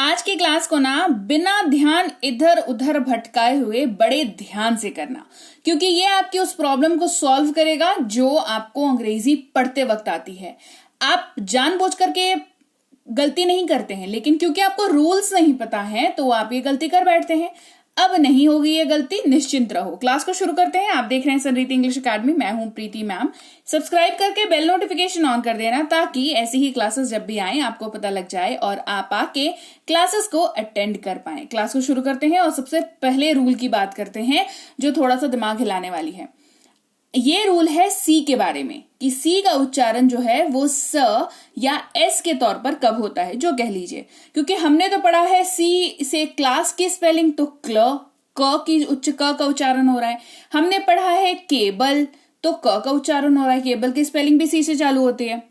आज की क्लास को ना बिना ध्यान इधर उधर भटकाए हुए बड़े ध्यान से करना, क्योंकि ये आपकी उस प्रॉब्लम को सॉल्व करेगा जो आपको अंग्रेजी पढ़ते वक्त आती है। आप जानबूझ करके गलती नहीं करते हैं, लेकिन क्योंकि आपको रूल्स नहीं पता है तो आप ये गलती कर बैठते हैं। अब नहीं होगी ये गलती, निश्चिंत रहो। क्लास को शुरू करते हैं। आप देख रहे हैं संरीति इंग्लिश अकेडमी, मैं हूं प्रीति मैम। सब्सक्राइब करके बेल नोटिफिकेशन ऑन कर देना ताकि ऐसी ही क्लासेस जब भी आए आपको पता लग जाए और आप आके क्लासेस को अटेंड कर पाए। क्लास को शुरू करते हैं और सबसे पहले रूल की बात करते हैं जो थोड़ा सा दिमाग हिलाने वाली है। ये रूल है सी के बारे में कि सी का उच्चारण जो है वो स या एस के तौर पर कब होता है, जो कह लीजिए। क्योंकि हमने तो पढ़ा है सी से क्लास की स्पेलिंग, तो क की क का उच्चारण हो रहा है। हमने पढ़ा है केबल, तो क का उच्चारण हो रहा है। केबल की स्पेलिंग भी सी से चालू होती है,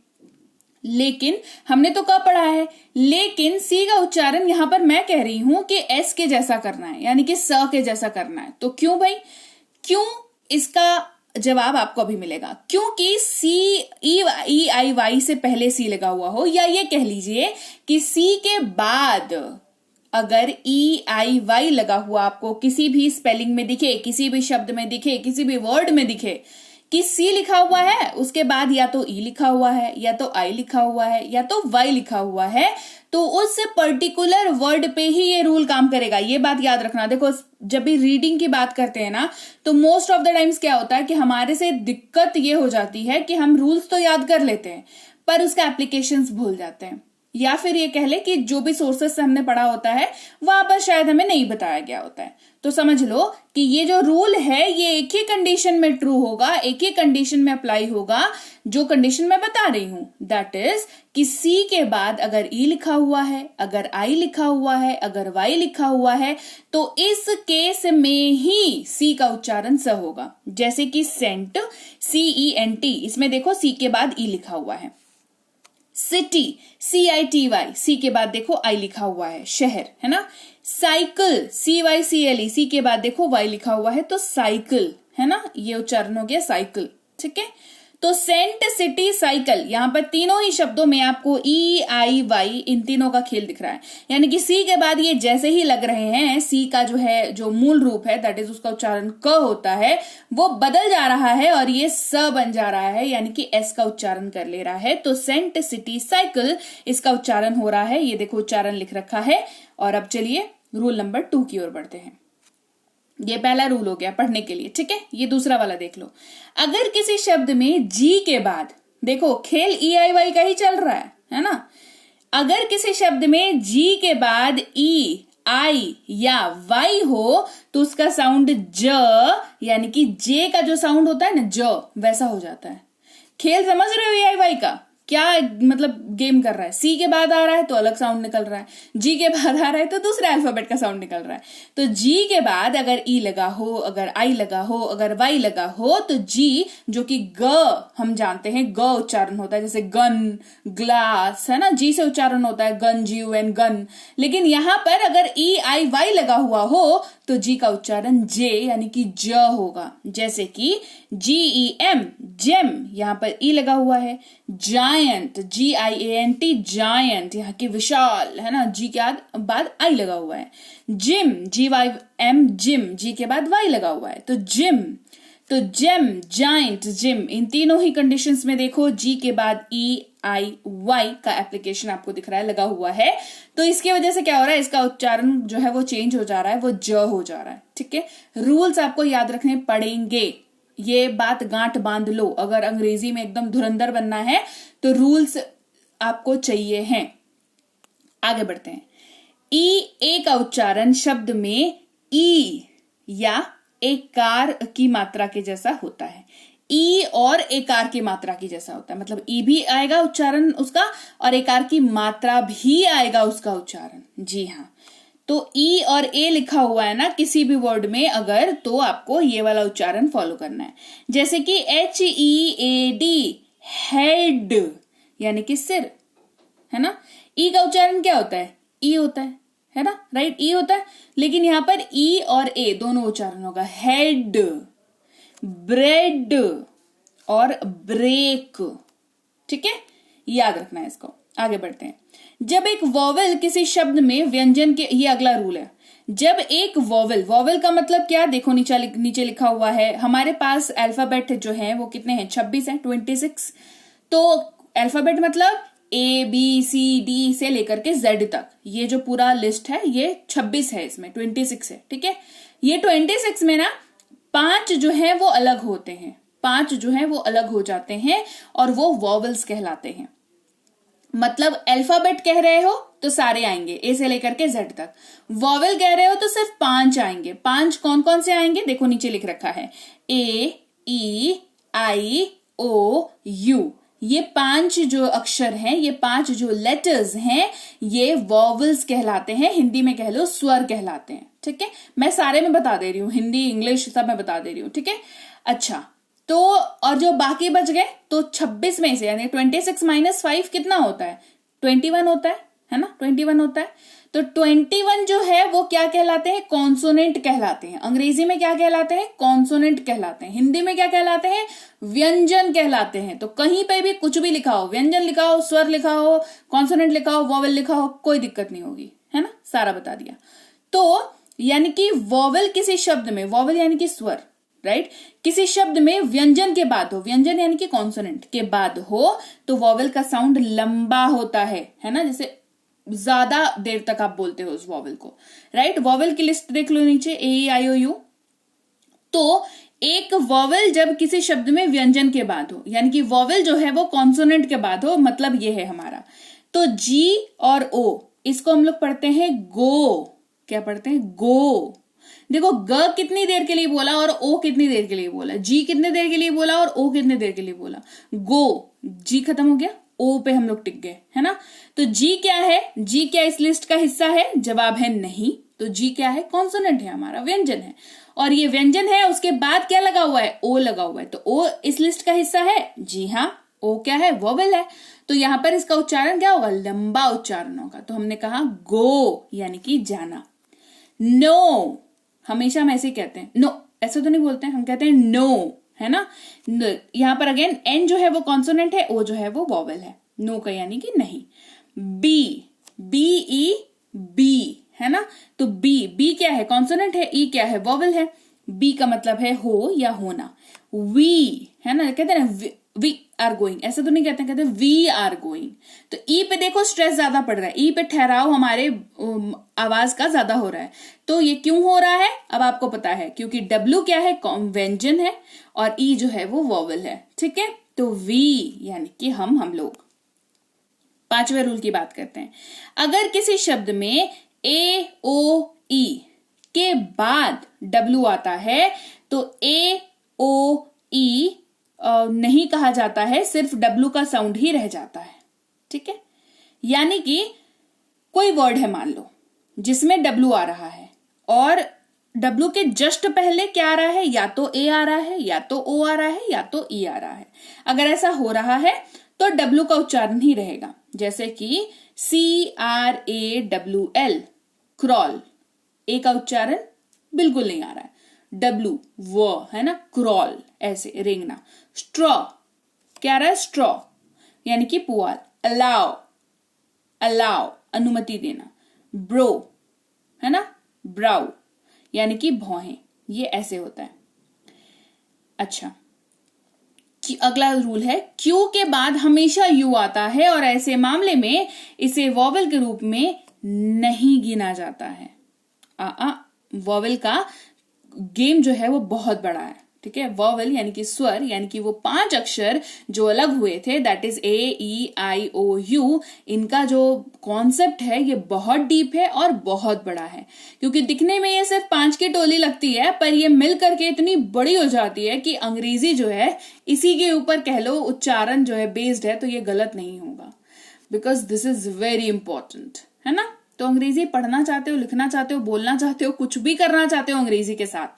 लेकिन हमने तो क पढ़ा है। लेकिन सी का उच्चारण यहां पर मैं कह रही हूं कि एस के जैसा करना है, यानी कि स के जैसा करना है। तो क्यों भाई, क्यों? इसका जवाब आपको अभी मिलेगा। क्योंकि सी ई आई वाई से पहले सी लगा हुआ हो, या ये कह लीजिए कि सी के बाद अगर ई आई वाई लगा हुआ आपको किसी भी स्पेलिंग में दिखे, किसी भी शब्द में दिखे, किसी भी वर्ड में दिखे कि सी लिखा हुआ है, उसके बाद या तो ई लिखा हुआ है, या तो आई लिखा हुआ है, या तो वाई लिखा हुआ है, तो उस पर्टिकुलर वर्ड पे ही ये रूल काम करेगा। ये बात याद रखना। देखो, जब भी रीडिंग की बात करते हैं ना, तो मोस्ट ऑफ द टाइम्स क्या होता है कि हमारे से दिक्कत ये हो जाती है कि हम रूल्स तो याद कर लेते हैं पर उसका एप्लीकेशंस भूल जाते हैं, या फिर ये कह ले कि जो भी सोर्सेस से हमने पढ़ा होता है वहां पर शायद हमें नहीं बताया गया होता है। तो समझ लो कि ये जो रूल है ये एक ही कंडीशन में ट्रू होगा, एक ही कंडीशन में अप्लाई होगा, जो कंडीशन मैं बता रही हूं। दैट इज कि सी के बाद अगर ई लिखा हुआ है, अगर आई लिखा हुआ है, अगर वाई लिखा हुआ है, तो इस केस में ही सी का उच्चारण स होगा। जैसे कि सेंट, CENT, इसमें देखो सी के बाद ई लिखा हुआ है। सिटी, CITY, सी के बाद देखो आई लिखा हुआ है, शहर, है ना। साइकिल, CYCLE, सी के बाद देखो वाई लिखा हुआ है, तो साइकिल, है ना। ये उच्चारण हो गया साइकिल, ठीक है। तो सेंट, सिटी, साइकिल, यहां पर तीनों ही शब्दों में आपको EIY इन तीनों का खेल दिख रहा है। यानी कि सी के बाद ये जैसे ही लग रहे हैं, सी का जो है जो मूल रूप है, दैट इज उसका उच्चारण क होता है, वो बदल जा रहा है और ये स बन जा रहा है, यानी कि एस का उच्चारण कर ले रहा है। तो सेंट, सिटी, साइकिल इसका उच्चारण हो रहा है। ये देखो उच्चारण लिख रखा है। और अब चलिए रूल नंबर 2 की ओर बढ़ते हैं। ये पहला रूल हो गया पढ़ने के लिए, ठीक है। ये दूसरा वाला देख लो। अगर किसी शब्द में जी के बाद, देखो खेल EIY का ही चल रहा है ना। अगर किसी शब्द में जी के बाद ई, आई या वाई हो तो उसका साउंड ज, यानी कि जे का जो साउंड होता है ना, ज, वैसा हो जाता है। खेल समझ रहे हो EIY का? क्या मतलब गेम कर रहा है। सी के बाद आ रहा है तो अलग साउंड निकल रहा है, जी के बाद आ रहा है तो दूसरे अल्फाबेट का साउंड निकल रहा है। तो जी के बाद अगर ई लगा हो, अगर आई लगा हो, अगर वाई लगा हो, तो जी जो कि ग हम जानते हैं, ग उच्चारण होता है। जैसे गन, ग्लास, है ना, जी से उच्चारण होता है, गन, GUN, गन। लेकिन यहां पर अगर EIY लगा हुआ हो तो जी का उच्चारण जे, यानी कि ज होगा। जैसे कि GEM, जेम, यहां पर ई लगा हुआ है। जायंट, GIANT, जायंट, यहाँ की विशाल, है ना, जी के बाद आई लगा हुआ है। जिम, GYM, जिम, जी के बाद वाई लगा हुआ है, तो जिम। तो जेम, जायंट, जिम, इन तीनों ही कंडीशंस में देखो जी के बाद EIY का एप्लीकेशन आपको दिख रहा है, लगा हुआ है। तो इसकी वजह से क्या हो रहा है, इसका उच्चारण जो है वो चेंज हो जा रहा है, वो ज हो जा रहा है, ठीक है। रूल्स आपको याद रखने पड़ेंगे, ये बात गांठ बांध लो। अगर अंग्रेजी में एकदम धुरंधर बनना है तो रूल्स आपको चाहिए हैं। आगे बढ़ते हैं। ए का उच्चारण शब्द में ई या एकार की मात्रा के जैसा होता है। ई और एकार की मात्रा की जैसा होता है, मतलब ई भी आएगा उच्चारण उसका और एकार की मात्रा भी आएगा उसका उच्चारण। जी हाँ, तो ई और ए लिखा हुआ है ना किसी भी वर्ड में अगर, तो आपको ये वाला उच्चारण फॉलो करना है। जैसे कि HEAD, हेड, यानी कि सिर, है ना। ई का उच्चारण क्या होता है, ई होता है ना, राइट, ई होता है। लेकिन यहां पर ई और ए दोनों उच्चारण होगा। हेड, ब्रेड और ब्रेक, ठीक है, याद रखना है इसको। आगे बढ़ते हैं। जब एक वॉवेल किसी शब्द में व्यंजन के, ये अगला रूल है, जब एक वॉवेल का मतलब क्या, देखो नीचे लिखा हुआ है हमारे पास अल्फाबेट जो है वो कितने हैं, 26 है, 26। तो अल्फाबेट मतलब ABCD से लेकर के Z तक, ये जो पूरा लिस्ट है ये 26 है, इसमें 26 है, ठीक है। ये 26 में ना 5 जो है वो अलग होते हैं, 5 जो है वो अलग हो जाते हैं और वो वॉवेल्स कहलाते हैं। मतलब अल्फाबेट कह रहे हो तो सारे आएंगे A से लेकर के Z तक, वॉवेल कह रहे हो तो सिर्फ 5 आएंगे। 5 कौन कौन से आएंगे, देखो नीचे लिख रखा है A, E, I, O, U। ये 5 जो अक्षर हैं, ये 5 जो लेटर्स हैं, ये वॉवेल्स कहलाते हैं, हिंदी में कह लो स्वर कहलाते हैं, ठीक है। मैं सारे में बता दे रही हूँ, हिंदी इंग्लिश सब मैं बता दे रही हूँ, ठीक है। अच्छा, तो और जो बाकी बच गए, तो 26 में से यानी 26 - 5 कितना होता है, 21 होता है ना, 21 होता है। तो 21 जो है वो क्या कहलाते हैं, कॉन्सोनेंट कहलाते हैं। अंग्रेजी में क्या कहलाते हैं, कॉन्सोनेंट कहलाते हैं। हिंदी में क्या कहलाते हैं, व्यंजन कहलाते हैं। तो कहीं पे भी कुछ भी लिखा हो, व्यंजन लिखा हो, स्वर लिखा हो, कॉन्सोनेंट लिखा हो, वॉवेल लिखा हो, कोई दिक्कत नहीं होगी, है ना, सारा बता दिया। तो यानी कि वॉवेल किसी शब्द में, वॉवेल यानी कि स्वर, राइट, किसी शब्द में व्यंजन के बाद हो, व्यंजन यानी कि कॉन्सोनेंट के बाद हो, तो वॉवेल का साउंड लंबा होता है ना, जैसे ज्यादा देर तक आप बोलते हो उस वॉवेल को, राइट। वॉवेल की लिस्ट देख लो नीचे, AEIOU। तो एक वॉवेल जब किसी शब्द में व्यंजन के बाद हो, यानी कि वॉवेल जो है वो कॉन्सोनेंट के बाद हो, मतलब ये है हमारा। तो G और O, इसको हम लोग पढ़ते हैं गो, क्या पढ़ते हैं, गो। देखो ग कितनी देर के लिए बोला और O कितनी देर के लिए बोला, G कितने देर के लिए बोला और O कितने देर के लिए बोला, गो, G खत्म हो गया, O पे हम लोग टिक गए, है ना। तो G क्या है, G क्या इस लिस्ट का हिस्सा है, जवाब है नहीं। तो G क्या है, कॉन्सोनेंट है हमारा, व्यंजन है। और ये व्यंजन है, उसके बाद क्या लगा हुआ है, O लगा हुआ है। तो O इस लिस्ट का हिस्सा है, जी हाँ। O क्या है, वॉवेल है। तो यहां पर इसका उच्चारण क्या होगा, लंबा उच्चारण होगा। तो हमने कहा गो यानी कि जाना। नो, हमेशा हम ऐसे कहते हैं, नो ऐसे तो नहीं बोलते हैं, हम कहते हैं नो, है ना। यहां पर अगेन N जो है वो कॉन्सोनेंट है, O जो है वो वॉवेल है, नो का यानी कि नहीं। BE है ना। तो B क्या है, कॉन्सोनेंट है, E क्या है, वॉवेल है। B का मतलब है हो या होना। वी है ना, कहते हैं ना वी आर गोइंग, ऐसा तो नहीं कहते, कहते हैं वी आर गोइंग। तो ई पे देखो स्ट्रेस ज्यादा पड़ रहा है, ई पे ठहराव हमारे आवाज का ज्यादा हो रहा है। तो ये क्यों हो रहा है, अब आपको पता है, क्योंकि डब्ल्यू क्या है, व्यंजन है, और ई जो है वो वॉवेल है, ठीक है। तो वी यानी कि हम लोग। 5वें रूल की बात करते हैं। अगर किसी शब्द में AOE के बाद डब्ल्यू आता है तो AOE नहीं कहा जाता है, सिर्फ डब्ल्यू का साउंड ही रह जाता है, ठीक है। यानी कि कोई वर्ड है मान लो जिसमें डब्ल्यू आ रहा है और डब्ल्यू के जस्ट पहले क्या आ रहा है, या तो ए आ रहा है, या तो ओ आ रहा है, या तो ई आ रहा है। अगर ऐसा हो रहा है तो डब्ल्यू का उच्चारण ही रहेगा, जैसे कि CRAWL, क्रॉल, ए का उच्चारण बिल्कुल नहीं आ रहा है, डब्ल्यू वो है ना, क्रॉल ऐसे रेंगना। स्ट्रॉ क्या रहा है, स्ट्रॉ यानी कि पुआल। अलाउ, अलाउ अनुमति देना। ब्रो है ना, ब्राउ यानी कि भौहें, ये ऐसे होता है। अच्छा, अगला रूल है, क्यू के बाद हमेशा यू आता है और ऐसे मामले में इसे वॉवेल के रूप में नहीं गिना जाता है। वॉवेल का गेम जो है वो बहुत बड़ा है, ठीक है। वॉवेल यानी कि स्वर, यानी कि वो 5 अक्षर जो अलग हुए थे, दैट इज AEIOU, इनका जो कॉन्सेप्ट है ये बहुत डीप है और बहुत बड़ा है। क्योंकि दिखने में ये सिर्फ 5 की टोली लगती है, पर ये मिल करके इतनी बड़ी हो जाती है कि अंग्रेजी जो है इसी के ऊपर कह लो उच्चारण जो है बेस्ड है, तो ये गलत नहीं होगा, because this is very important, है ना। तो अंग्रेजी पढ़ना चाहते हो, लिखना चाहते हो, बोलना चाहते हो, कुछ भी करना चाहते हो अंग्रेजी के साथ,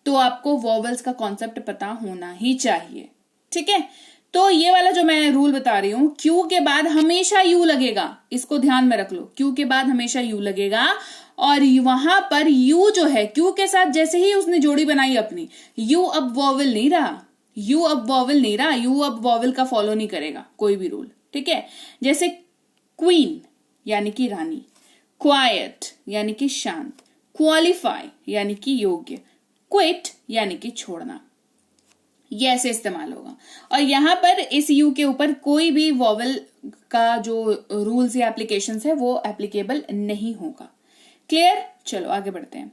तो आपको वॉवेल्स का कॉन्सेप्ट पता होना ही चाहिए, ठीक है। तो ये वाला जो मैं रूल बता रही हूं, क्यू के बाद हमेशा यू लगेगा, इसको ध्यान में रख लो। क्यू के बाद हमेशा यू लगेगा और वहां पर यू जो है, क्यू के साथ जैसे ही उसने जोड़ी बनाई अपनी, यू अब वॉवेल नहीं रहा, यू अब वॉवेल नहीं रहा, यू अब वॉवेल का फॉलो नहीं करेगा कोई भी रूल, ठीक है। जैसे क्वीन यानी कि रानी, क्वाइट यानी कि शांत, क्वालिफाई यानी कि योग्य, क्विट यानी कि छोड़ना, ये ऐसे इस्तेमाल होगा। और यहां पर इस यू के ऊपर कोई भी वॉवल का जो रूल्स या एप्लीकेशंस है वो एप्लीकेबल नहीं होगा। क्लियर? चलो आगे बढ़ते हैं।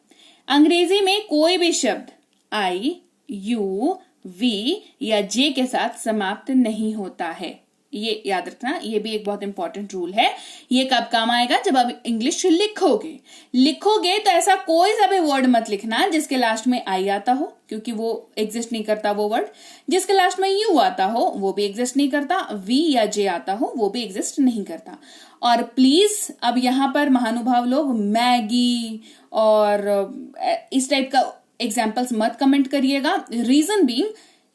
अंग्रेजी में कोई भी शब्द आई, यू, वी या जे के साथ समाप्त नहीं होता है, ये याद रखना। ये भी एक बहुत इंपॉर्टेंट रूल है। ये कब काम आएगा? जब आप इंग्लिश लिखोगे तो ऐसा कोई सा भी वर्ड मत लिखना जिसके लास्ट में आई आता हो, क्योंकि वो एग्जिस्ट नहीं करता वो वर्ड। जिसके लास्ट में यू आता हो वो भी एग्जिस्ट नहीं करता, वी या जे आता हो वो भी एग्जिस्ट नहीं करता। और प्लीज अब यहां पर महानुभाव लोग मैगी और इस टाइप का एग्जाम्पल्स मत कमेंट करिएगा। रीजन बीइंग,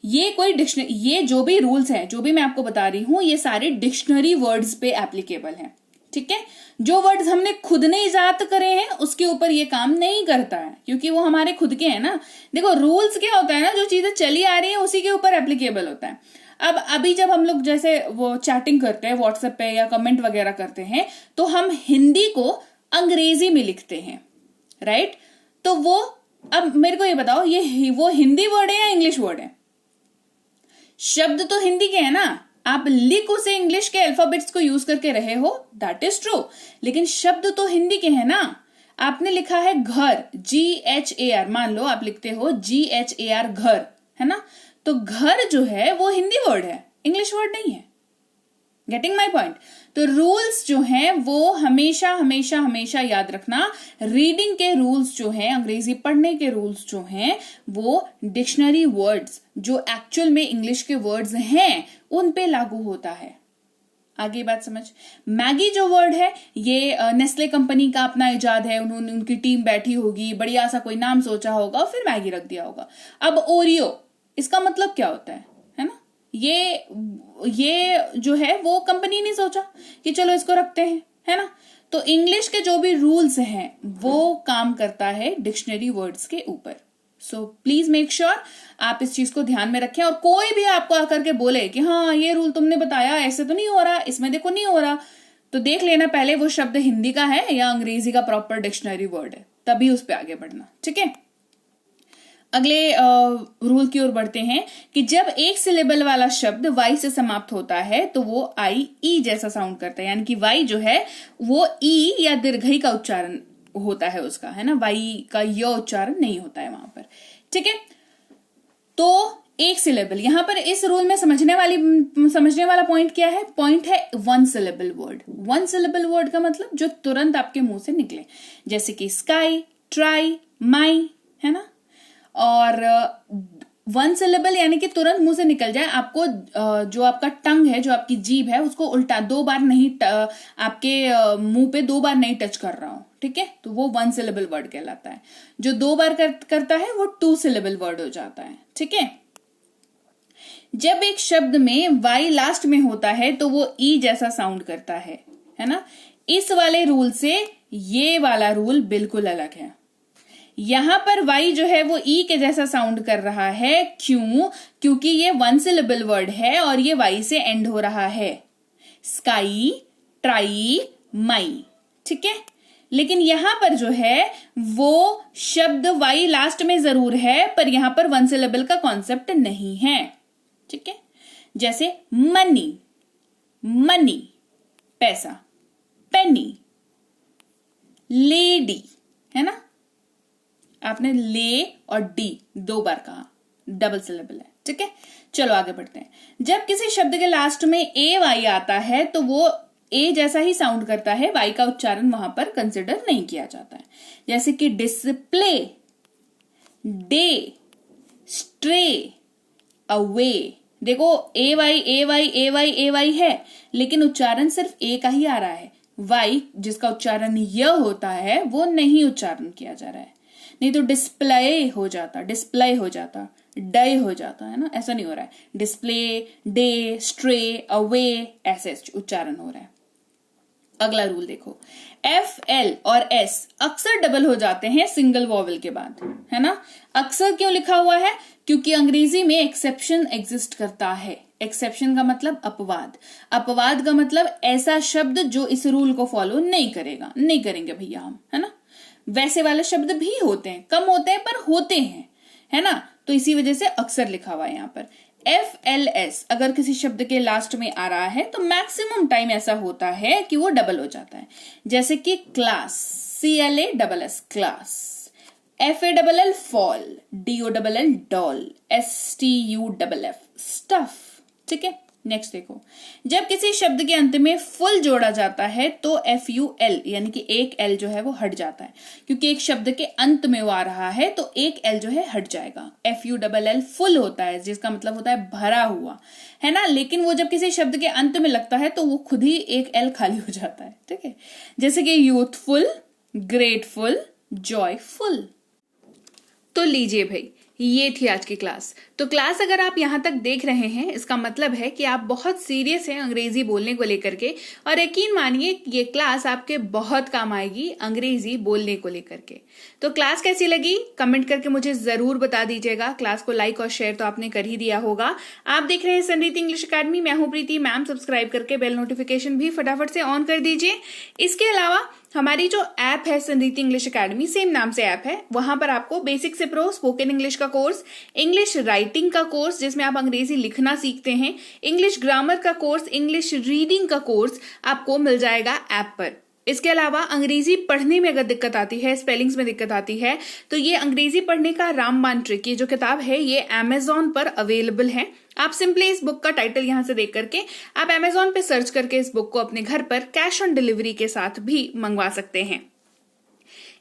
ये कोई डिक्शनरी, ये जो भी रूल्स हैं, जो भी मैं आपको बता रही हूं, ये सारे डिक्शनरी वर्ड्स पे एप्लीकेबल हैं। ठीक है? जो वर्ड्स हमने खुद ने इजाद करे हैं उसके ऊपर ये काम नहीं करता है, क्योंकि वो हमारे खुद के हैं ना। देखो रूल्स क्या होता है ना, जो चीजें चली आ रही है उसी के ऊपर एप्लीकेबल होता है। अब अभी जब हम लोग जैसे वो चैटिंग करते हैं व्हाट्सएप पे या कमेंट वगैरह करते हैं, तो हम हिंदी को अंग्रेजी में लिखते हैं, राइट? तो वो, अब मेरे को ये बताओ, ये वो हिंदी वर्ड है या इंग्लिश वर्ड है? शब्द तो हिंदी के है ना, आप लिख उसे इंग्लिश के अल्फाबेट्स को यूज करके रहे हो, दैट इज ट्रू, लेकिन शब्द तो हिंदी के है ना। आपने लिखा है घर, GHAR, मान लो आप लिखते हो GHAR घर, है ना? तो घर जो है वो हिंदी वर्ड है, इंग्लिश वर्ड नहीं है। Getting my point? तो रूल्स जो हैं वो हमेशा हमेशा हमेशा याद रखना। रीडिंग के रूल्स जो हैं, अंग्रेजी पढ़ने के रूल्स जो हैं, वो डिक्शनरी वर्ड्स जो एक्चुअल में इंग्लिश के वर्ड्स हैं उन पे लागू होता है। आगे बात समझ? मैगी जो वर्ड है ये नेस्ले कंपनी का अपना इजाद है। उन्होंने, उनकी टीम बैठी होगी, बढ़िया सा कोई नाम सोचा होगा, फिर मैगी रख दिया होगा। अब ओरियो, इसका मतलब क्या होता है ना? ये जो है वो कंपनी ने सोचा कि चलो इसको रखते हैं, है ना? तो इंग्लिश के जो भी रूल्स हैं वो काम करता है डिक्शनरी वर्ड्स के ऊपर। सो प्लीज मेक श्योर आप इस चीज को ध्यान में रखें। और कोई भी आपको आकर के बोले कि हाँ ये रूल तुमने बताया ऐसे तो नहीं हो रहा, इसमें देखो नहीं हो रहा, तो देख लेना पहले वो शब्द हिंदी का है या अंग्रेजी का प्रॉपर डिक्शनरी वर्ड है, तभी उस पर आगे बढ़ना। ठीक है? अगले रूल की ओर बढ़ते हैं कि जब एक सिलेबल वाला शब्द वाई से समाप्त होता है तो वो आई ई जैसा साउंड करता है, यानी कि वाई जो है वो ई या दीर्घई का उच्चारण होता है उसका, है ना? वाई का य उच्चारण नहीं होता है वहां पर। ठीक है? तो एक सिलेबल, यहां पर इस रूल में समझने वाला पॉइंट क्या है? पॉइंट है one syllable word. One syllable word का मतलब जो तुरंत आपके मुंह से निकले, जैसे कि स्काई, ट्राई, माई, है ना? और वन सिलेबल यानी कि तुरंत मुंह से निकल जाए, आपको जो आपका टंग है, जो आपकी जीभ है, उसको उल्टा दो बार नहीं, आपके मुंह पे दो बार नहीं टच कर रहा हो। ठीक है? तो वो वन सिलेबल वर्ड कहलाता है। जो दो बार करता है वो टू सिलेबल वर्ड हो जाता है। ठीक है? जब एक शब्द में वाई लास्ट में होता है तो वो ई जैसा साउंड करता है ना? इस वाले रूल से ये वाला रूल बिल्कुल अलग है। यहां पर वाई जो है वो ई के जैसा साउंड कर रहा है। क्यों? क्योंकि ये वन सिलेबल वर्ड है और ये वाई से एंड हो रहा है। स्काई, ट्राई, माई। ठीक है? लेकिन यहां पर जो है वो शब्द वाई लास्ट में जरूर है, पर यहां पर वन सिलेबल का कॉन्सेप्ट नहीं है। ठीक है? जैसे मनी, मनी पैसा, पेनी, लेडी, है ना? आपने ले और डी दो बार कहा, डबल सिलेबल है। ठीक है? चलो आगे बढ़ते हैं। जब किसी शब्द के लास्ट में ए वाई आता है तो वो ए जैसा ही साउंड करता है, वाई का उच्चारण वहां पर कंसिडर नहीं किया जाता है। जैसे कि डिस्प्ले, डे, स्ट्रे, अवे। देखो ए वाई ए वाई ए वाई ए वाई है, लेकिन उच्चारण सिर्फ ए का ही आ रहा है। वाई जिसका उच्चारण य होता है वो नहीं उच्चारण किया जा रहा है। नहीं तो डिस्प्ले हो जाता, डिस्प्ले हो जाता, डे हो जाता, है ना? ऐसा नहीं हो रहा है। डिस्प्ले, डे, स्ट्रे, अवे ऐसे उच्चारण हो रहा है। अगला रूल देखो, एफ, एल और एस अक्सर डबल हो जाते हैं सिंगल वॉवल के बाद, है ना? अक्सर क्यों लिखा हुआ है? क्योंकि अंग्रेजी में एक्सेप्शन एग्जिस्ट करता है। एक्सेप्शन का मतलब अपवाद, अपवाद का मतलब ऐसा शब्द जो इस रूल को फॉलो नहीं करेगा, नहीं करेंगे भैया हम, है ना। वैसे वाले शब्द भी होते हैं, कम होते हैं पर होते हैं, है ना। तो इसी वजह से अक्सर लिखा हुआ है यहाँ पर। FLS अगर किसी शब्द के लास्ट में आ रहा है तो मैक्सिमम टाइम ऐसा होता है कि वो डबल हो जाता है, जैसे कि class, CLASS class, FALL fall, DOLL doll, STUFF stuff. ठीक है, नेक्स्ट देखो, जब किसी शब्द के अंत में फुल जोड़ा जाता है तो FUL यानी कि एक L जो है वो हट जाता है, क्योंकि एक शब्द के अंत में वो आ रहा है तो एक L जो है हट जाएगा। FULL फुल होता है, जिसका मतलब होता है भरा हुआ, है ना। लेकिन वो जब किसी शब्द के अंत में लगता है तो वो खुद ही एक L खाली हो जाता है। ठीक है, जैसे कि यूथफुल, ग्रेटफुल, जॉयफुल। तो लीजिए भाई, ये थी आज की क्लास। तो क्लास अगर आप यहाँ तक देख रहे हैं, इसका मतलब है कि आप बहुत सीरियस हैं अंग्रेजी बोलने को लेकर के, और यकीन मानिए ये क्लास आपके बहुत काम आएगी अंग्रेजी बोलने को लेकर के। तो क्लास कैसी लगी कमेंट करके मुझे जरूर बता दीजिएगा। क्लास को लाइक और शेयर तो आपने कर ही दिया होगा। आप देख रहे हैं संरीति इंग्लिश अकेडमी, मैं हूं प्रीति मैम। सब्सक्राइब करके बेल नोटिफिकेशन भी फटाफट से ऑन कर दीजिए। इसके अलावा हमारी जो ऐप है संरीति इंग्लिश अकेडमी, सेम नाम से ऐप है, वहां पर आपको बेसिक से प्रो स्पोकन इंग्लिश का कोर्स, इंग्लिश राइटिंग का कोर्स जिसमें आप अंग्रेजी लिखना सीखते हैं, इंग्लिश ग्रामर का कोर्स, इंग्लिश रीडिंग का कोर्स आपको मिल जाएगा ऐप पर। इसके अलावा अंग्रेजी पढ़ने में अगर दिक्कत आती है, स्पेलिंग्स में दिक्कत आती है, तो ये अंग्रेजी पढ़ने का रामबाण ट्रिक, ये जो किताब है ये Amazon पर अवेलेबल है। आप सिंपली इस बुक का टाइटल यहां से देख करके आप Amazon पे सर्च करके इस बुक को अपने घर पर कैश ऑन डिलीवरी के साथ भी मंगवा सकते हैं।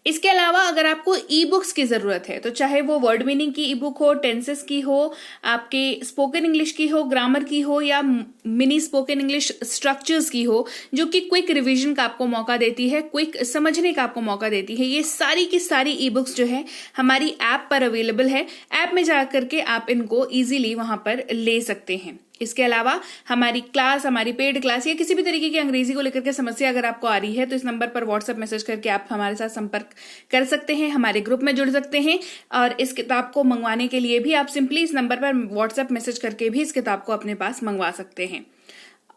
इसके अलावा अगर आपको ई बुक्स की जरूरत है, तो चाहे वो वर्ड मीनिंग की ई बुक हो, टेंसेस की हो, आपके स्पोकन इंग्लिश की हो, ग्रामर की हो, या मिनी स्पोकन इंग्लिश स्ट्रक्चर्स की हो, जो कि क्विक रिवीजन का आपको मौका देती है, क्विक समझने का आपको मौका देती है, ये सारी की सारी ई बुक्स जो है हमारी ऐप पर अवेलेबल है। ऐप में जाकर के आप इनको इजीली वहां पर ले सकते हैं। इसके अलावा हमारी क्लास, हमारी पेड क्लास या किसी भी तरीके की अंग्रेजी को लेकर के समस्या अगर आपको आ रही है तो इस नंबर पर व्हाट्सएप मैसेज करके आप हमारे साथ संपर्क कर सकते हैं, हमारे ग्रुप में जुड़ सकते हैं। और इस किताब को मंगवाने के लिए भी आप सिंपली इस नंबर पर व्हाट्सएप मैसेज करके भी इस किताब को अपने पास मंगवा सकते हैं।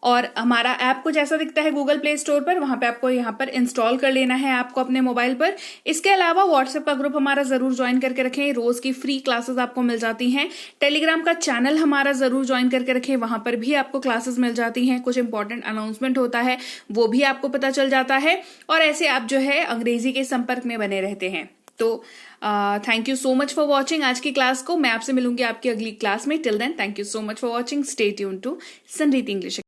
और हमारा ऐप कुछ ऐसा दिखता है गूगल प्ले स्टोर पर, वहां पे आपको यहाँ पर इंस्टॉल कर लेना है ऐप को अपने मोबाइल पर। इसके अलावा व्हाट्सएप का ग्रुप हमारा जरूर ज्वाइन करके रखें, रोज की फ्री क्लासेस आपको मिल जाती हैं। टेलीग्राम का चैनल हमारा जरूर ज्वाइन करके रखें, वहां पर भी आपको क्लासेस मिल जाती हैं, कुछ इंपॉर्टेंट अनाउंसमेंट होता है वो भी आपको पता चल जाता है, और ऐसे आप जो है अंग्रेजी के संपर्क में बने रहते हैं। तो thank you so much for watching आज की क्लास को। मैं आपसे मिलूंगी आपकी अगली क्लास में। Till then thank you so much for watching. Stay tuned to Sanriti English.